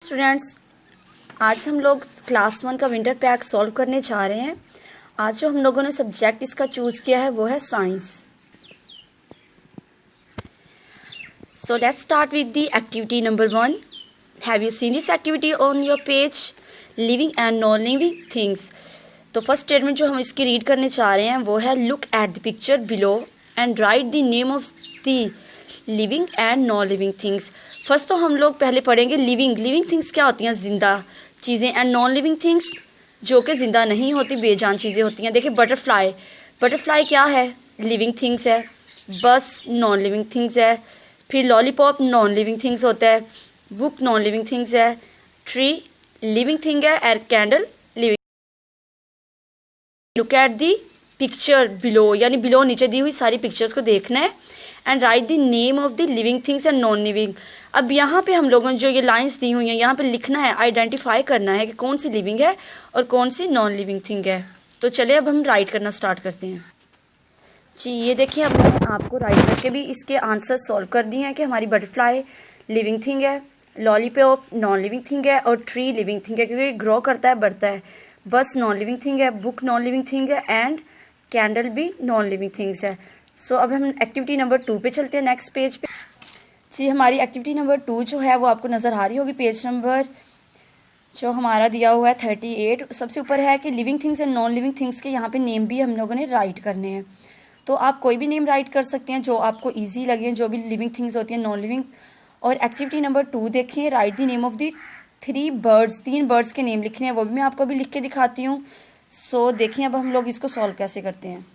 Students, आज हम लोग क्लास 1 का विंटर पैक सॉल्व करने जा रहे हैं। आज जो हम लोगों ने सब्जेक्ट इसका चूज़ किया है वो है science. So let's start with the activity number 1। Have you seen this activity on your page? Living and non living things. तो फर्स्ट स्टेटमेंट जो हम इसकी रीड करने चाह रहे हैं वो है look at the picture below and right the name of the living and non living things. First तो हम लोग पहले पढ़ेंगे लिविंग थिंग्स क्या होती हैं, जिंदा चीज़ें, एंड नॉन लिविंग थिंग्स जो कि ज़िंदा नहीं होती, बेजान चीज़ें होती हैं। देखिए बटरफ्लाई क्या है? लिविंग थिंग्स है। बस नॉन लिविंग थिंग्स है। फिर लॉलीपॉप नॉन लिविंग थिंग्स होता है। बुक नॉन लिविंग थिंग्स है। ट्री लिविंग थिंग है। Air candle living. Look at the picture below, यानी बिलो नीचे दी हुई सारी पिक्चर्स को देखना है and right the name of the living things and non living. अब यहाँ पे हम लोगों ने जो ये लाइंस दी हुई हैं यहाँ पे लिखना है, आइडेंटिफाई करना है कि कौन सी लिविंग है और कौन सी नॉन लिविंग थिंग है। तो चलिए अब हम राइट करना स्टार्ट करते हैं। जी ये देखिए, अब मैंने आपको राइट करके भी इसके आंसर सॉल्व कर दिए हैं कि हमारी बटरफ्लाई लिविंग थिंग है, लॉलीपॉप नॉन लिविंग थिंग है और ट्री लिविंग थिंग है क्योंकि ग्रो करता है, बढ़ता है। बस नॉन लिविंग थिंग है, बुक नॉन लिविंग थिंग है एंड कैंडल भी नॉन लिविंग थिंग्स है। सो अब हम एक्टिविटी नंबर 2 पे चलते हैं, नेक्स्ट पेज पे। जी हमारी एक्टिविटी नंबर 2 जो है वो आपको नज़र आ रही होगी, पेज नंबर जो हमारा दिया हुआ है 38। सबसे ऊपर है कि living things and non living things के यहाँ पे नेम भी हम लोगों ने राइट करने हैं। तो आप कोई भी नेम राइट कर सकते हैं जो आपको ईजी लगे, जो भी लिविंग थिंग्स होती हैं, नॉन लिविंग। और एक्टिविटी नंबर 2 देखिए, right the name of the 3 birds. 3 birds के नेम लिखने हैं, वो भी मैं आपको अभी लिख के दिखाती हूँ। सो देखिए अब हम लोग इसको सॉल्व कैसे करते हैं।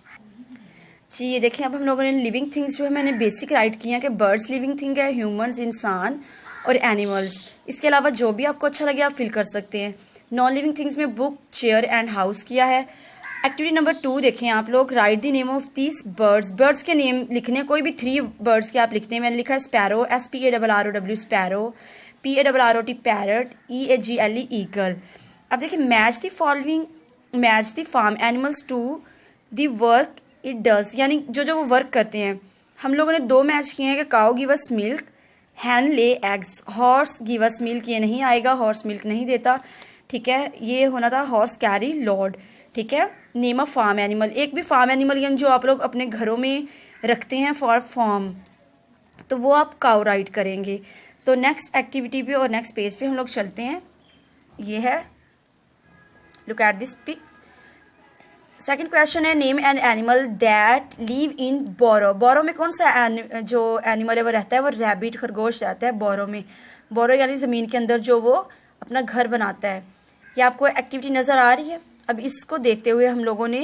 जी ये देखिए, अब हम लोगों ने लिविंग थिंग्स जो है मैंने बेसिक राइट किया है कि बर्ड्स लिविंग थिंग है, ह्यूमंस इंसान और एनिमल्स। इसके अलावा जो भी आपको अच्छा लगे आप फिल कर सकते हैं। नॉन लिविंग थिंग्स में बुक, चेयर एंड हाउस किया है। एक्टिविटी नंबर 2 देखें आप लोग, right the name of this birds. Birds के नेम लिखने हैं, कोई भी 3 बर्ड्स के आप लिखते हैं। मैंने लिखा है sparrow, SPARROW sparrow, PARROT parrot, EAGLE eagle. अब देखिए, match the following, match the farm animals to the work it does, यानी जो वो वर्क करते हैं। हम लोगों ने 2 मैच किए हैं कि cow give us milk, hen lay eggs. Horse give us milk ये नहीं आएगा, हॉर्स मिल्क नहीं देता, ठीक है। ये होना था हॉर्स कैरी लोड, ठीक है। नेम अ फार्म एनिमल, एक भी फार्म एनिमल यानी जो आप लोग अपने घरों में रखते हैं फॉर फार्म, तो वो आप काउ राइट करेंगे। तो नेक्स्ट एक्टिविटी पे और नेक्स्ट पेज पे हम लोग चलते हैं। ये है, look at this pic. Second question है, name an animal that live in burrow. Burrow में कौन सा जो एनिमल है वो रहता है? वो रैबिट, खरगोश रहता है बोरो में। बोरो यानी ज़मीन के अंदर जो वो अपना घर बनाता है। ये आपको एक्टिविटी नज़र आ रही है। अब इसको देखते हुए हम लोगों ने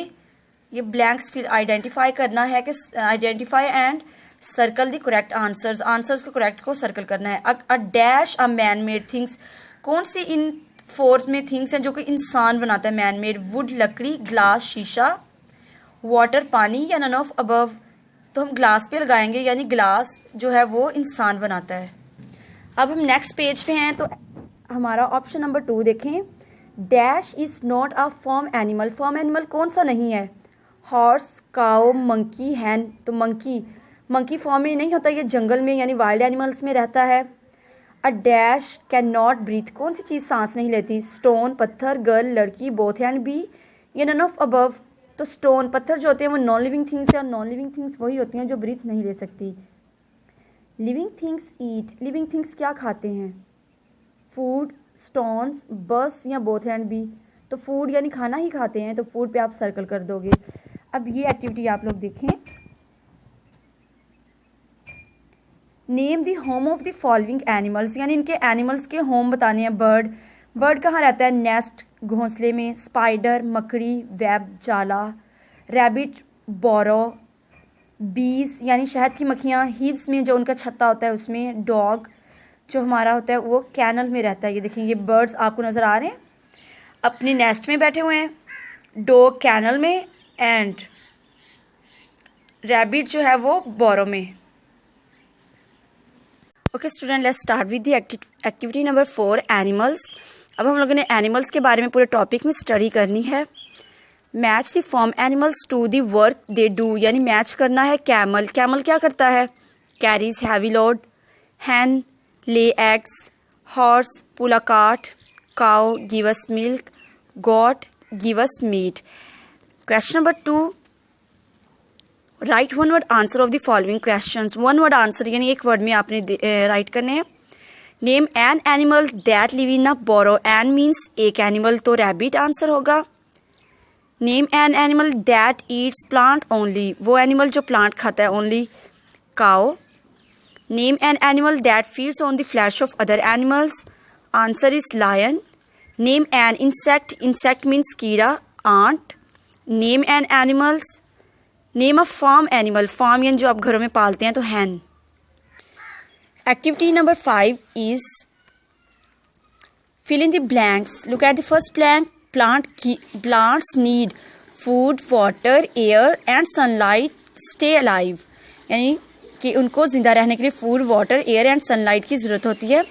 ये ब्लैंक्स फिल आइडेंटिफाई करना है कि identify and circle the correct answers. Answers को करेक्ट को सर्कल करना है। A dash a man made things, कौन सी इन 4 में थिंग्स हैं जो कि इंसान बनाता है? मैन मेड, वुड लकड़ी, ग्लास शीशा, वाटर पानी या नन ऑफ अबव। तो हम ग्लास पे लगाएंगे, यानी ग्लास जो है वो इंसान बनाता है। अब हम नेक्स्ट पेज पे हैं, तो हमारा ऑप्शन नंबर 2 देखें, dash is not a form animal. Form animal कौन सा नहीं है? हॉर्स, काउ, मंकी, हैन। तो मंकी फॉर्म में नहीं होता, ये जंगल में यानी वाइल्ड एनिमल्स में रहता है। A dash can not breathe, कौन सी चीज़ सांस नहीं लेती? स्टोन, पत्थर, गर्ल, लड़की, बोथ एंड बी या नन ऑफ अबव। तो स्टोन, पत्थर जो होते हैं वो नॉन लिविंग थिंग्स है और नॉन लिविंग थिंग्स वही होती हैं जो ब्रीथ नहीं ले सकती। लिविंग थिंग्स ईट, लिविंग थिंग्स क्या खाते हैं? फूड, स्टोन्स, बस या बोथ एंड बी। तो फूड यानी खाना ही खाते हैं, तो फूड पे आप सर्कल कर दोगे। अब ये एक्टिविटी आप लोग देखें, name the home of the following animals, यानी इनके एनिमल्स के होम बताने हैं। बर्ड कहाँ रहता है? नेस्ट, घोंसले में। स्पाइडर, मकड़ी, वेब, जाला। रैबिट, बोरो। बीज यानी शहद की मक्खियाँ, हिव्स में जो उनका छत्ता होता है उसमें। डॉग जो हमारा होता है वो कैनल में रहता है। ये देखिए, ये बर्ड्स आपको नज़र आ रहे हैं, अपने नेस्ट में बैठे हुए हैं। डॉग कैनल में एंड रैबिट जो है वो बोरो में। Okay student, let's start with the activity number 4, animals. अब हम लोगों ने एनिमल्स के बारे में पूरे टॉपिक में स्टडी करनी है। Match the form animals to the work they do, यानी मैच करना है। कैमल, कैमल क्या करता है? Carries heavy load. Hen lay eggs. horse pull a cart, cow give us milk, goat give us meat. Question number 2, write one word answer of the following questions. one word answer यानी एक word में आपने write करने हैं. Name an animal that live in a burrow. An means एक animal, तो rabbit answer होगा. Name an animal that eats plant only. वो एनिमल जो प्लांट खाता है only. Cow. Name an animal that feeds on the flesh of other animals. Answer is lion. Name an insect. Insect means कीड़ा, ant. Name an animals. Name a farm animal. Farm यानी जो आप घरों में पालते हैं, तो hen. Activity number 5 is fill in the blanks. Look at the first blank. Plants need food, water, air and sunlight stay alive. यानी कि उनको ज़िंदा रहने के लिए food, water, air and sunlight की ज़रूरत होती है.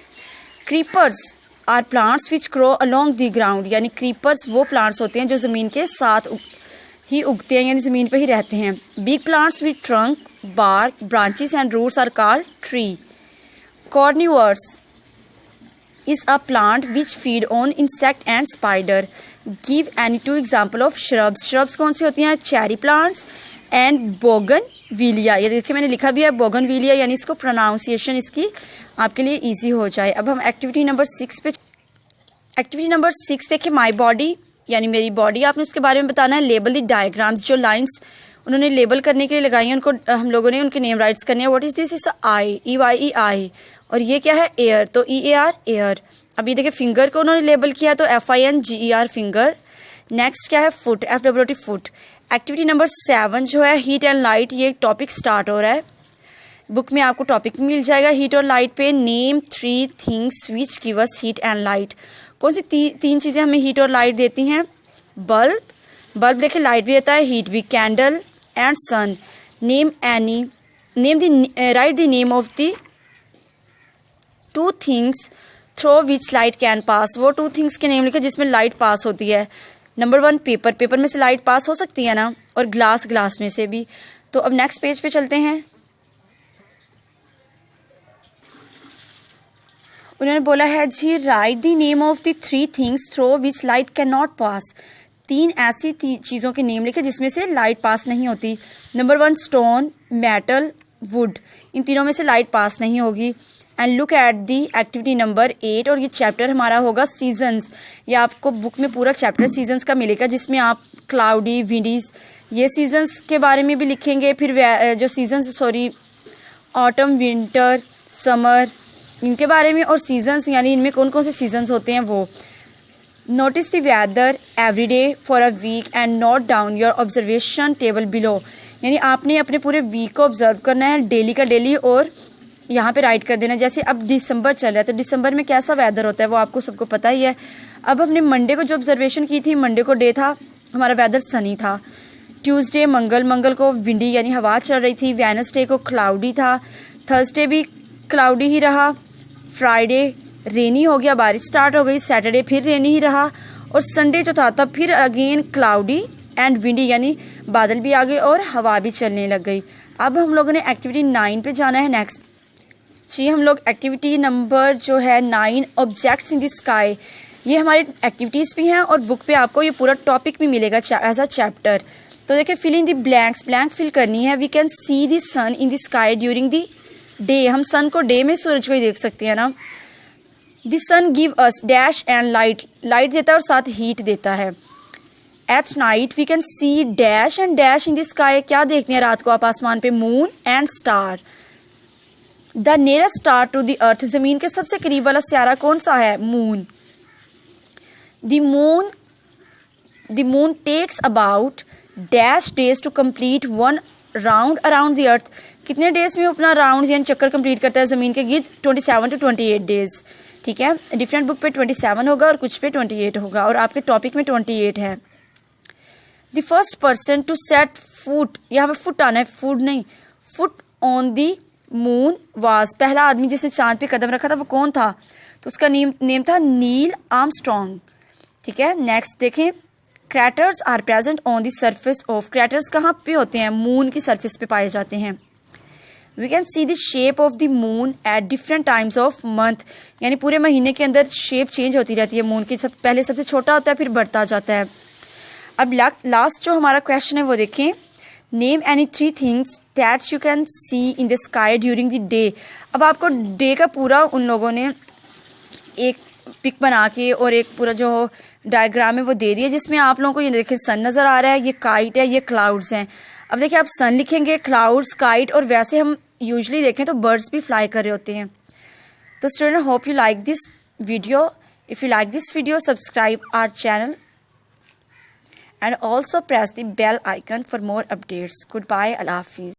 Creepers are plants which grow along the ground. यानी क्रीपर्स वो प्लांट्स होते हैं जो ज़मीन के साथ ही उगते हैं, यानी ज़मीन पर ही रहते हैं. Big plants with trunk, bark, branches and roots are called tree. Carnivores is a plant which feed on insect and spider. Give any 2 example of shrubs. Shrubs कौन सी होती हैं? Cherry plants and bougainvillea. ये देखिए मैंने लिखा भी है bougainvillea, यानी इसको प्रोनाउंसिएशन इसकी आपके लिए इजी हो जाए. अब हम एक्टिविटी नंबर 6 पे. एक्टिविटी नंबर 6 देखिए, माई बॉडी यानी मेरी बॉडी. आपने उसके बारे में बताना है. Label the diagrams. जो लाइन्स उन्होंने लेबल करने के लिए लगाई हैं, उनको हम लोगों ने उनके नेम राइट्स करने हैं. What is this? Is I, EYE आई. और ये क्या है? एयर, तो EAR एयर. अब ये देखिए फिंगर को उन्होंने लेबल किया, तो FINGER फिंगर. नेक्स्ट क्या है? Foot, FWT foot. Activity number 7 जो है हीट एंड लाइट, ये टॉपिक स्टार्ट हो रहा है. बुक में आपको टॉपिक मिल जाएगा हीट और लाइट पे. Name 3 things which give us heat and light. कौन सी 3 चीज़ें हमें हीट और लाइट देती हैं? बल्ब. बल्ब देखिए लाइट भी देता है, हीट भी. Candle and sun. Write the name of the 2 things through which light can pass. वो 2 थिंग्स के नेम लिखे जिसमें लाइट पास होती है. Number 1 paper. पेपर में से लाइट पास हो सकती है ना, और ग्लास में से भी. तो अब नेक्स्ट पेज पे चलते हैं. उन्होंने बोला है जी, write the name of the 3 things through which light can not pass. 3 ऐसी चीज़ों के नेम लिखे जिसमें से लाइट पास नहीं होती. Number 1 stone, metal, wood. इन तीनों में से लाइट पास नहीं होगी. And look at the activity number 8. और ये चैप्टर हमारा होगा सीजन्स. ये आपको बुक में पूरा चैप्टर सीजन्स का मिलेगा, जिसमें आप क्लाउडी, विंडीज, ये सीजन्स के बारे में भी लिखेंगे. फिर जो सीजन्स ऑटम, विंटर, समर, इनके बारे में. और सीजन्स यानी इनमें कौन कौन से सीजन्स होते हैं वो. Notice the weather every day for a week and note down your observation table below. यानी आपने अपने पूरे वीक को ऑब्जर्व करना है, डेली का डेली, और यहाँ पे राइट कर देना. जैसे अब दिसंबर चल रहा है, तो दिसंबर में कैसा वेदर होता है वो आपको सबको पता ही है. अब हमने मंडे को जो ऑब्जर्वेशन की थी, मंडे को डे था, हमारा वेदर सनी था. ट्यूसडे मंगल को विंडी यानी हवा चल रही थी. वेडनेसडे को क्लाउडी था. थर्सडे भी क्लाउडी ही रहा. फ्राइडे रेनी हो गया, बारिश स्टार्ट हो गई. सैटरडे फिर रेनी ही रहा. और संडे जो था तब फिर अगेन क्लाउडी एंड विंडी, यानी बादल भी आ गए और हवा भी चलने लग गई. अब हम लोगों ने एक्टिविटी 9 पे जाना है. नेक्स्ट जी, हम लोग एक्टिविटी नंबर जो है 9 ऑब्जेक्ट्स इन द स्काई. ये हमारी एक्टिविटीज़ भी हैं और बुक पे आपको ये पूरा टॉपिक भी मिलेगा एज अ चैप्टर. तो देखिए, fill in the blanks. Blank fill करनी है. We can see the sun in the sky during the day. हम सन को डे में, सूरज को ही देख सकते हैं ना. The sun give us dash and light. Light देता है और साथ हीट देता है. At night we can see dash and dash in the sky. क्या देखते हैं रात को आप आसमान पे? Moon and star. The nearest star to the earth. जमीन के सबसे करीब वाला सितारा कौन सा है? Moon. The moon takes about dash days to complete 1 round around the अर्थ. कितने डेज में अपना राउंड यानी चक्कर कंप्लीट करता है ज़मीन के गिर्द? 27 to 28 डेज. ठीक है, डिफरेंट बुक पे 27 होगा और कुछ पे 28 होगा, और आपके टॉपिक में 28 है. The first person to set foot, यहाँ पे फुट आना है, फूड नहीं, foot on the moon was. पहला आदमी जिसने चांद पे कदम रखा था वो कौन था? तो उसका नेम था नील आर्मस्ट्रॉन्ग. ठीक है, नेक्स्ट देखें. Craters are present on the surface of. Craters कहाँ पे होते हैं? मून की सरफेस पे पाए जाते हैं. We can see the shape of the moon at different times of month, यानी पूरे महीने के अंदर शेप चेंज होती रहती है मून की, पहले सबसे छोटा होता है फिर बढ़ता जाता है। अब लास्ट जो हमारा क्वेश्चन है वो देखें, name any 3 things that you can see in the sky during the day. अब आपको डे का पूरा उन लोगों ने एक पिक बना के और एक पूरा जो डायग्राम है वो दे दिया, जिसमें आप लोगों को ये देखें सन नज़र आ रहा है, ये काइट है, ये क्लाउड्स हैं। अब देखिए आप सन लिखेंगे, क्लाउड्स, काइट, और वैसे हम यूजुअली देखें तो बर्ड्स भी फ्लाई कर रहे होते हैं। तो student, hope you like this video. If you like this video, subscribe our channel and also press the bell icon for more updates. Goodbye, Allah Hafiz.